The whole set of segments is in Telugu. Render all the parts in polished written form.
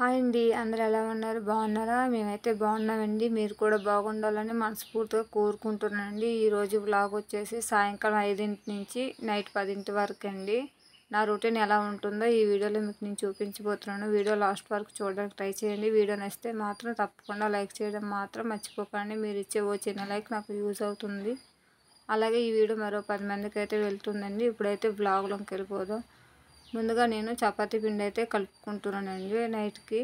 హాయ్ అండి. అందరూ ఎలా ఉన్నారు? బాగున్నారా? మేమైతే బాగున్నామండి. మీరు కూడా బాగుండాలని మనస్ఫూర్తిగా కోరుకుంటున్నానండి. ఈరోజు వ్లాగ్ వచ్చేసి సాయంకాలం 5 నుంచి నైట్ 10 వరకు అండి. నా రొటీన్ ఎలా ఉంటుందో ఈ వీడియోలో మీకు నేను చూపించబోతున్నాను. వీడియో లాస్ట్ వరకు చూడడానికి ట్రై చేయండి. వీడియో నచ్చితే మాత్రం తప్పకుండా లైక్ చేయడం మాత్రం మర్చిపోకండి. మీరు ఇచ్చే ఓ చిన్న లైక్ నాకు యూజ్ అవుతుంది. అలాగే ఈ వీడియో మరో 10 మందికి అయితే వెళ్తుందండి. ఇప్పుడైతే వ్లాగ్లోకి వెళ్ళిపోదాం. ముందుగా నేను చపాతీ పిండి అయితే కలుపుకుంటున్నానండి. నైట్కి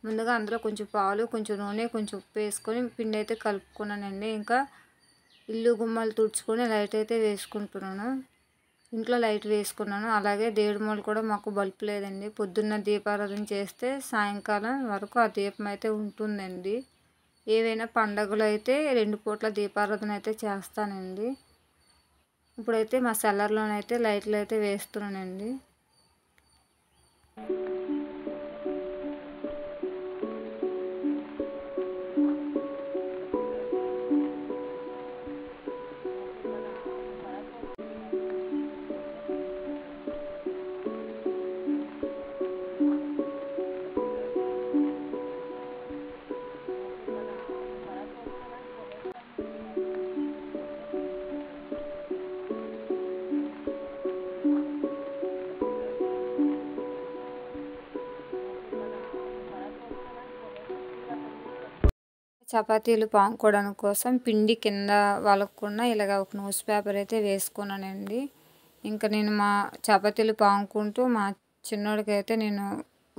ముందుగా అందులో కొంచెం పాలు, కొంచెం నూనె, కొంచెం ఉప్పు వేసుకొని పిండి అయితే కలుపుకున్నానండి. ఇంకా ఇల్లు గుమ్మాలు తుడుచుకొని లైట్ అయితే వేసుకుంటున్నాను. ఇంట్లో లైట్ వేసుకున్నాను. అలాగే దేవుడి మూల కూడా మాకు బల్బ్ లేదండి. పొద్దున్న దీపారాధన చేస్తే సాయంకాలం వరకు ఆ దీపం అయితే ఉంటుందండి. ఏవైనా పండగలు అయితే 2 పూట్ల దీపారాధన అయితే చేస్తానండి. ఇప్పుడైతే మా సెల్లర్లోనైతే లైట్లు అయితే వేస్తున్నానండి. చపాతీలు పాముకోవడానికి కోసం పిండి కింద వలకుండా ఇలాగ ఒక న్యూస్ పేపర్ అయితే వేసుకున్నానండి. ఇంకా నేను మా చపాతీలు పాముకుంటూ మా చిన్నోడికి అయితే నేను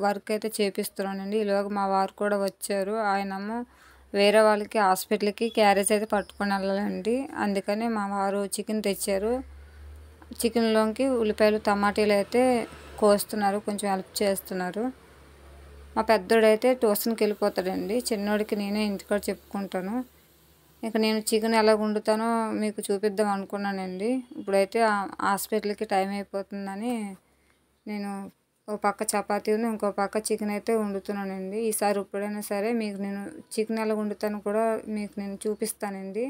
వర్క్ అయితే చేపిస్తున్నానండి. ఈలోగా మా వారు కూడా వచ్చారు. ఆయనేమో వేరే వాళ్ళకి హాస్పిటల్కి క్యారేజ్ అయితే పట్టుకొని వెళ్ళాలండి. అందుకని మా వారు చికెన్ తెచ్చారు. చికెన్లోకి ఉల్లిపాయలు, టమాటీలు అయితే కోస్తున్నారు, కొంచెం హెల్ప్ చేస్తున్నారు. మా పెద్దోడైతే ట్యూషన్కి వెళ్ళిపోతాడండి. చిన్నోడికి నేనే ఇంటికాడ చెప్పుకుంటాను. ఇక నేను చికెన్ ఎలా వండుతానో మీకు చూపిద్దాం అనుకున్నానండి. ఇప్పుడైతే హాస్పిటల్కి టైం అయిపోతుందని నేను ఒక పక్క చపాతీని ఇంకో పక్క చికెన్ అయితే వండుతున్నానండి. ఈసారి ఎప్పుడైనా సరే మీకు నేను చికెన్ ఎలా వండుతాను కూడా మీకు నేను చూపిస్తానండి.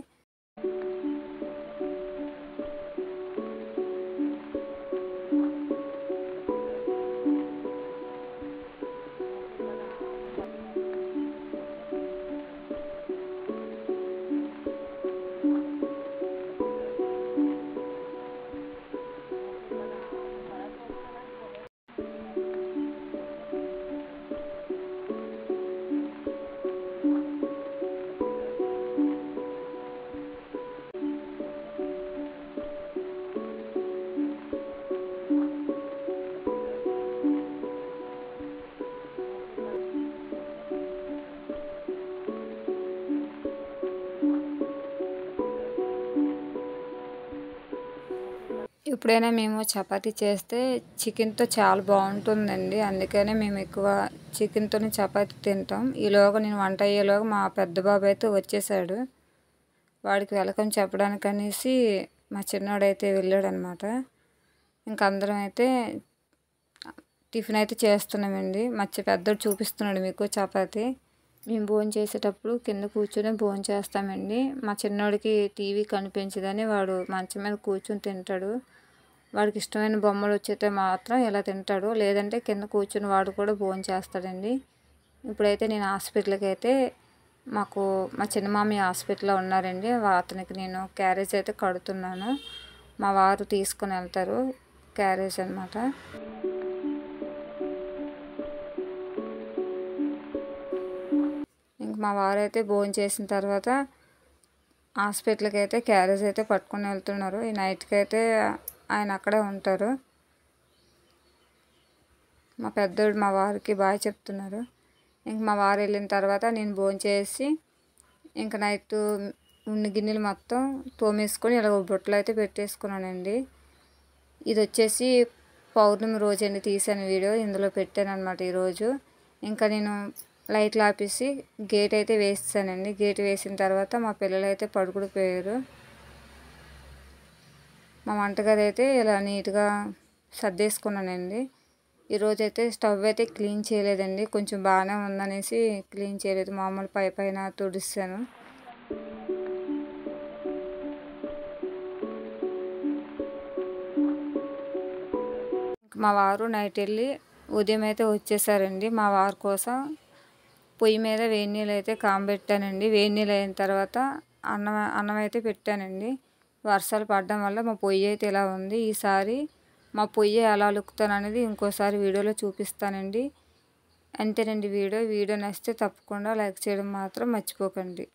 ఎప్పుడైనా మేము చపాతీ చేస్తే చికెన్తో చాలా బాగుంటుందండి. అందుకనే మేము ఎక్కువ చికెన్తోనే చపాతీ తింటాం. ఈలోగా నేను వంట అయ్యేలోగా మా పెద్ద బాబు అయితే వచ్చేసాడు. వాడికి వెల్కమ్ చెప్పడానికి అనేసి మా చిన్నోడైతే వెళ్ళాడనమాట. ఇంక అందరం అయితే టిఫిన్ అయితే చేస్తున్నామండి. మా పెద్దోడు చూపిస్తున్నాడు మీకు చపాతీ. మేము భోజనం చేసేటప్పుడు కింద కూర్చొని భోజనం చేస్తామండి. మా చిన్నోడికి టీవీ కనిపించదని వాడు మంచం మీద కూర్చొని తింటాడు. వాడికి ఇష్టమైన బొమ్మలు వచ్చేస్తే మాత్రం ఇలా తింటాడు, లేదంటే కింద కూర్చొని వాడు కూడా భోజనం చేస్తాడండి. ఇప్పుడైతే నేను హాస్పిటల్కి అయితే మాకు మా చిన్న మామయ్య హాస్పిటల్లో ఉన్నారండి. అతనికి నేను క్యారేజ్ అయితే కడుతున్నాను. మా వారు తీసుకొని వెళ్తారు క్యారేజ్ అనమాట. ఇంక మా వారు అయితే భోజనం చేసిన తర్వాత హాస్పిటల్కి అయితే క్యారేజ్ అయితే పట్టుకొని వెళ్తున్నారు. ఈ నైట్కి అయితే ఆయన అక్కడే ఉంటారు. మా పెద్దోడు మా వారికి బాయ్ చెప్తున్నారు. ఇంక మా వారు వెళ్ళిన తర్వాత నేను భోజనం చేసి ఇంకా నైట్ ఉన్న గిన్నెలు మొత్తం తోమేసుకొని ఇలా బొట్టలు అయితే పెట్టేసుకున్నానండి. ఇది వచ్చేసి పౌర్ణమి రోజు అండి తీసాను వీడియో, ఇందులో పెట్టాను అనమాట ఈరోజు. ఇంకా నేను లైట్లు ఆపేసి గేట్ అయితే వేస్తానండి. గేట్ వేసిన తర్వాత మా పిల్లలు అయితే పడుకుడిపోయారు. మా వంటగది అయితే ఇలా నీట్గా సర్దేసుకున్నానండి. ఈరోజైతే స్టవ్ అయితే క్లీన్ చేయలేదండి. కొంచెం బాగానే ఉందనేసి క్లీన్ చేయలేదు. మామూలు పైన తుడిస్తాను. మా వారు నైట్ వెళ్ళి ఉదయం అయితే వచ్చేసారండి మా వారి కోసం. పొయ్యి మీద వేడి నీళ్ళు అయితే కాంబెట్టానండి. వేడి నీళ్ళు అయిన తర్వాత అన్నం అయితే పెట్టానండి. వర్షాలు పడడం వల్ల మా పొయ్యి అయితే ఇలా ఉంది. ఈసారి మా పొయ్యి ఎలా అలుకుతాననేది ఇంకోసారి వీడియోలో చూపిస్తానండి. అంతేనండి వీడియో నచ్చితే తప్పకుండా లైక్ చేయడం మాత్రం మర్చిపోకండి.